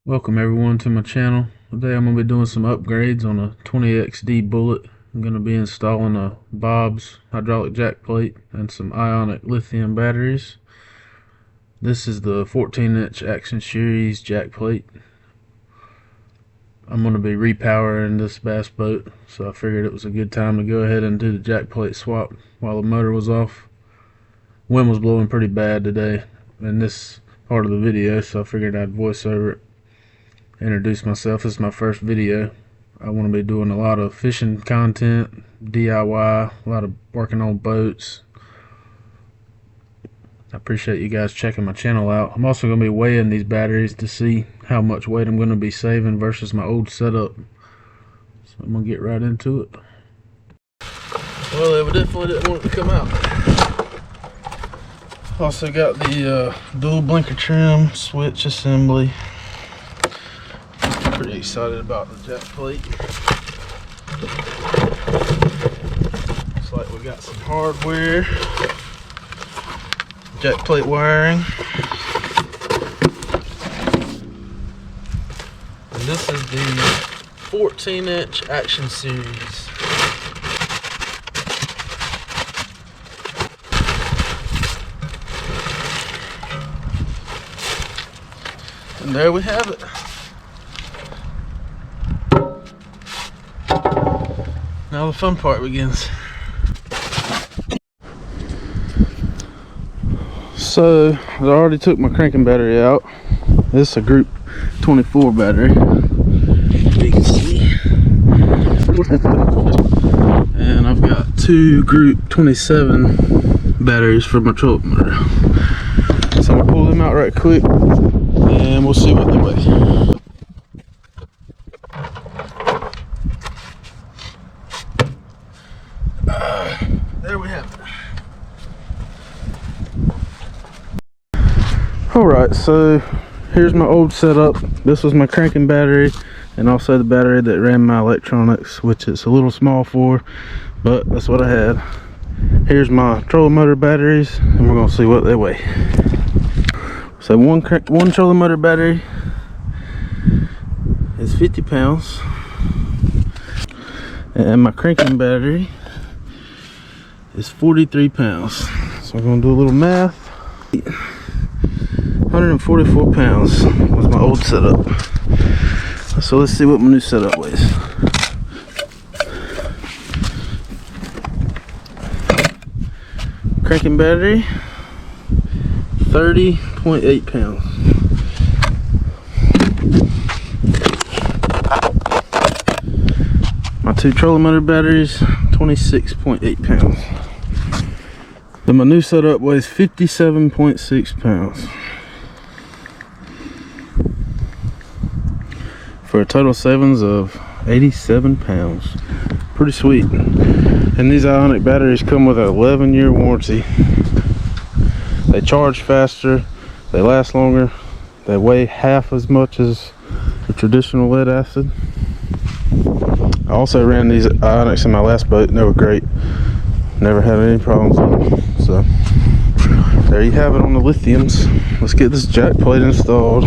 Welcome everyone to my channel. Today I'm going to be doing some upgrades on a 20XD Bullet. I'm going to be installing a Bob's hydraulic jack plate and some ionic lithium batteries. This is the 14-inch Action Series jack plate. I'm going to be repowering this bass boat, so I figured it was a good time to go ahead and do the jack plate swap while the motor was off. Wind was blowing pretty bad today in this part of the video, so I figured I'd voice over it. Introduce myself. This is my first video. I want to be doing a lot of fishing content, DIY, a lot of working on boats. I appreciate you guys checking my channel out. I'm also going to be weighing these batteries to see how much weight I'm going to be saving versus my old setup. So I'm going to get right into it. Well, they definitely didn't want it to come out. Also got the dual blinker trim switch assembly. Pretty excited about the jack plate. Looks like we got some hardware, jack plate wiring, and this is the 14-inch Action Series. And there we have it. Now the fun part begins. So I already took my cranking battery out. This is a group 24 battery, you can see. And I've got two group 27 batteries for my trolling motor. So I'm gonna pull them out right quick and we'll see what they weigh. There we have it. Alright, so here's my old setup. This was my cranking battery and also the battery that ran my electronics, which it's a little small for, but that's what I had. Here's my trolling motor batteries and we're going to see what they weigh. So one trolling motor battery is 50 pounds and my cranking battery is 43 pounds. So I'm going to do a little math. 144 pounds was my old setup. So let's see what my new setup weighs. Cranking battery, 30.8 pounds. My two trolling motor batteries, 26.8 pounds. Then my new setup weighs 57.6 pounds. For a total savings of 87 pounds. Pretty sweet. And these ionic batteries come with an 11-year warranty. They charge faster, they last longer, they weigh half as much as the traditional lead acid. I also ran these ionics in my last boat and they were great. Never had any problems with them. So there you have it on the lithiums. Let's get this jack plate installed.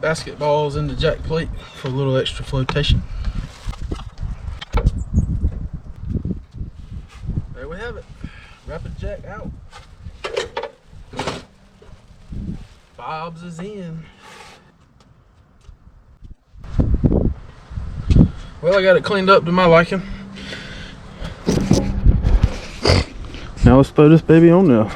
Basketballs in the jack plate for a little extra flotation. There we have it. Rapid jack out. Bob's is in. Well, I got it cleaned up to my liking. Now let's throw this baby on now.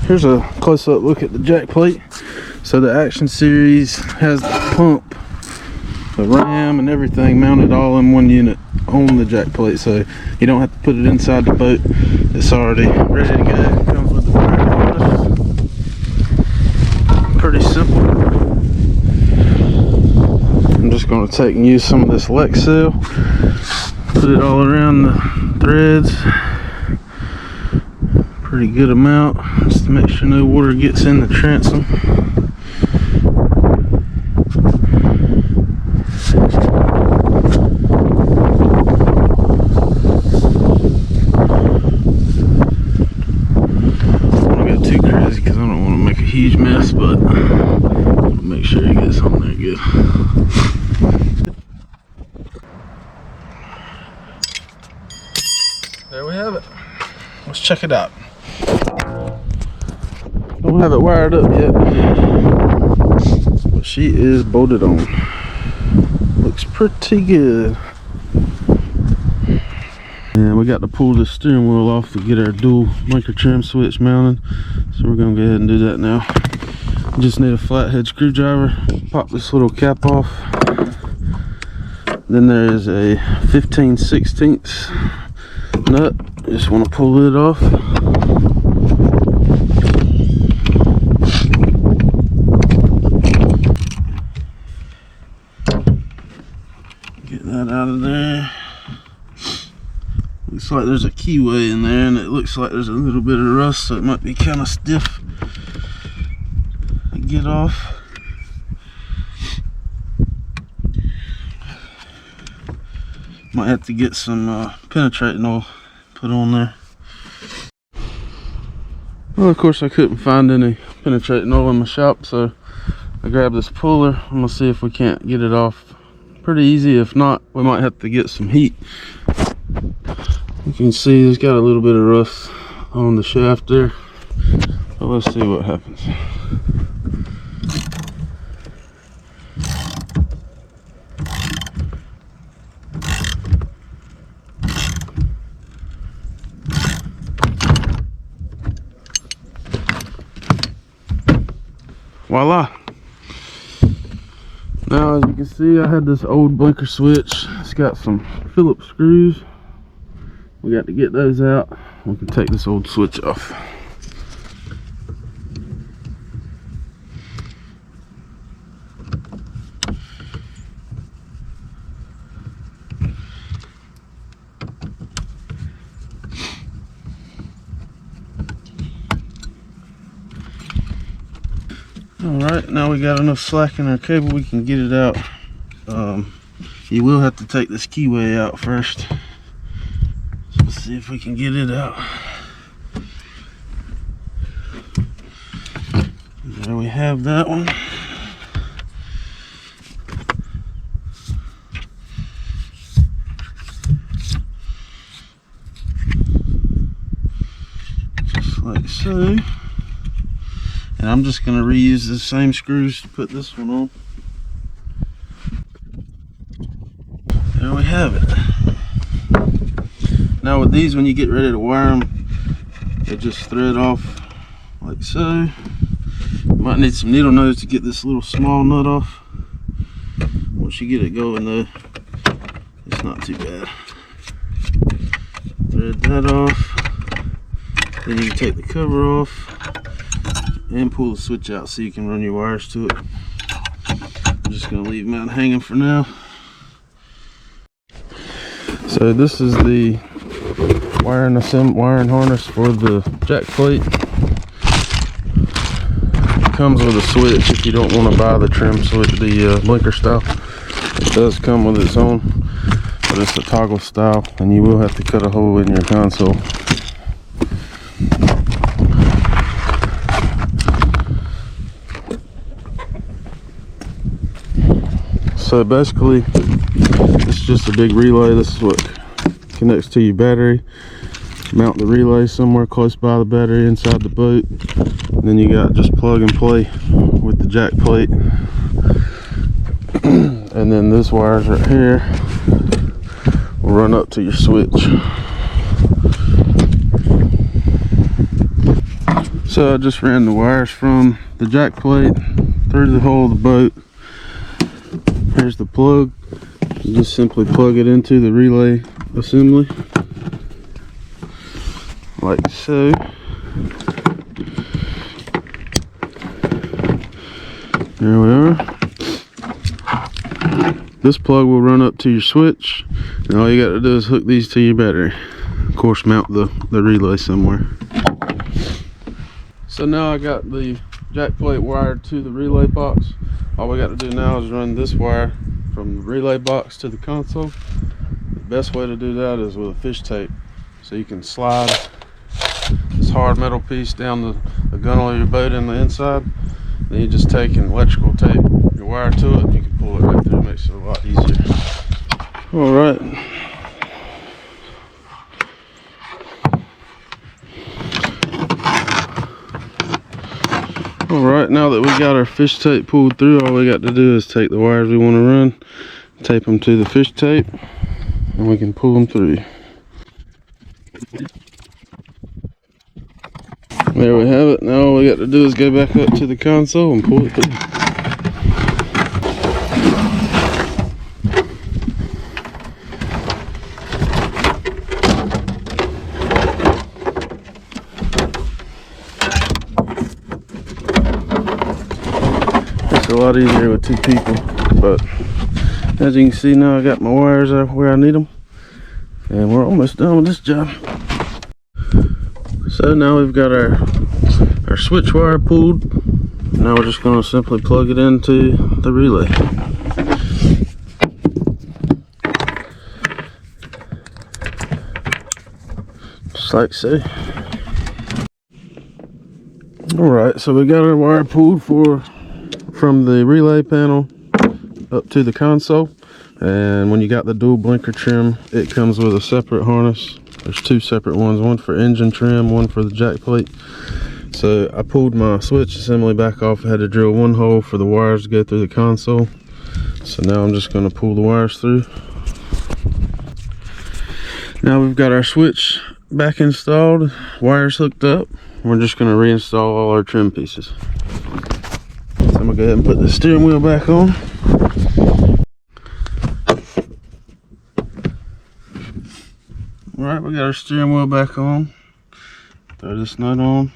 Here's a close-up look at the jack plate. So the Action Series has the pump, the ram, and everything mounted all in one unit on the jack plate, so you don't have to put it inside the boat. It's already ready to go. It comes with the fire harness. Pretty simple. I'm just going to take and use some of this Lexel, put it all around the threads. Pretty good amount, just to make sure no water gets in the transom. mess, but I'll make sure it gets on there good. There we have it. Let's check it out. Don't have it wired up yet, but she is bolted on. Looks pretty good. And we got to pull the steering wheel off to get our dual micro trim switch mounted. So we're gonna go ahead and do that now. Just need a flathead screwdriver. Pop this little cap off. Then there is a 15/16 nut. Just want to pull it off. Get that out of there. Looks like there's a keyway in there, and it looks like there's a little bit of rust, so it might be kind of stiff to get off. Might have to get some penetrating oil put on there. Well, of course I couldn't find any penetrating oil in my shop, so I grabbed this puller. I'm gonna see if we can't get it off pretty easy. If not, we might have to get some heat. You can see there's got a little bit of rust on the shaft there, but let's see what happens. Voila! Now, as you can see, I had this old blinker switch. It's got some Phillips screws. We got to get those out. We can take this old switch off. Alright, now we got enough slack in our cable, we can get it out. You will have to take this keyway out first. So let's see if we can get it out. There we have that one. Just like so. And I'm just going to reuse the same screws to put this one on. There we have it. Now with these, when you get ready to wire them, they just thread off like so. You might need some needle nose to get this little small nut off. Once you get it going though, it's not too bad. Thread that off. Then you can take the cover off and pull the switch out so you can run your wires to it. I'm just going to leave them out hanging for now. So this is the wiring harness for the jack plate. It comes with a switch if you don't want to buy the trim switch, the blinker style. It does come with its own, but it's a toggle style, and you will have to cut a hole in your console. So basically, it's just a big relay. This is what connects to your battery. Mount the relay somewhere close by the battery inside the boat. And then you got just plug and play with the jack plate. And then this wires right here will run up to your switch. So I just ran the wires from the jack plate through the hole of the boat. Here's the plug. You just simply plug it into the relay assembly like so. There we are. This plug will run up to your switch, and all you got to do is hook these to your battery. Of course, mount the relay somewhere. So now I got the jack plate wired to the relay box. All we got to do now is run this wire from the relay box to the console. The best way to do that is with a fish tape. So you can slide this hard metal piece down the gunnel of your boat in the inside, Then you just take and electrical tape your wire to it, and you can pull it right through. It makes it a lot easier. Alright. Alright, now that we got our fish tape pulled through, all we got to do is take the wires we want to run, tape them to the fish tape, and we can pull them through. There we have it. Now all we got to do is go back up to the console and pull it through. It's a lot easier with two people, but as you can see now, I got my wires where I need them, and we're almost done with this job. So now we've got our switch wire pulled. Now we're just going to simply plug it into the relay. Just like so. Alright, so we got our wire pulled from the relay panel up to the console. And when you got the dual blinker trim, it comes with a separate harness. There's two separate ones, one for engine trim, one for the jack plate. So I pulled my switch assembly back off. I had to drill one hole for the wires to go through the console. So now I'm just going to pull the wires through. Now we've got our switch back installed, wires hooked up. We're just going to reinstall all our trim pieces. So I'm going to go ahead and put the steering wheel back on. Alright, we got our steering wheel back on. Throw this nut on.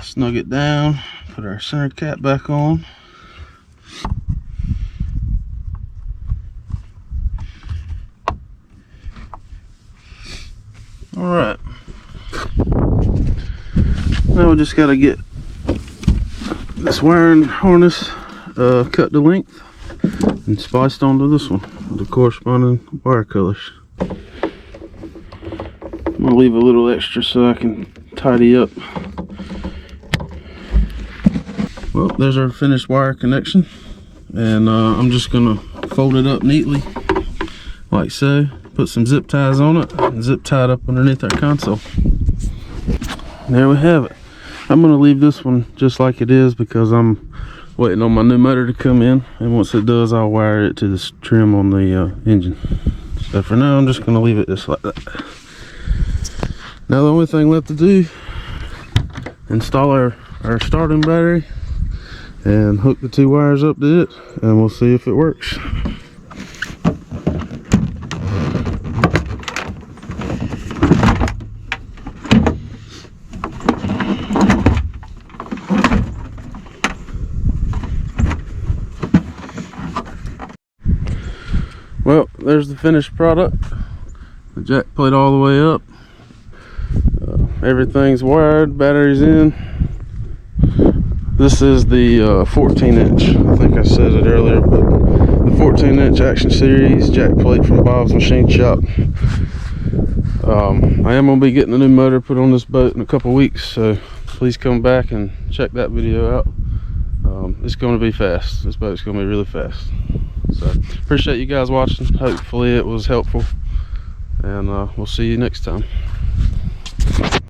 Snug it down. Put our center cap back on. Alright. Now we just got to get this wiring harness cut to length and spliced onto this one with the corresponding wire colors. I'm gonna leave a little extra so I can tidy up. Well, there's our finished wire connection, and I'm just gonna fold it up neatly like so, put some zip ties on it, and zip tie it up underneath our console. There we have it. I'm gonna leave this one just like it is because I'm waiting on my new motor to come in, and once it does, I'll wire it to this trim on the engine. So for now, I'm just gonna leave it just like that. Now the only thing left to do, install our starting battery and hook the two wires up to it, and we'll see if it works. Well, there's the finished product. The jack plate all the way up. Everything's wired, battery's in. This is the 14-inch. I think I said it earlier, but the 14-inch Action Series jack plate from Bob's Machine Shop. I am going to be getting a new motor put on this boat in a couple weeks, so please come back and check that video out. It's going to be fast. This boat's going to be really fast. So appreciate you guys watching. Hopefully it was helpful, and we'll see you next time.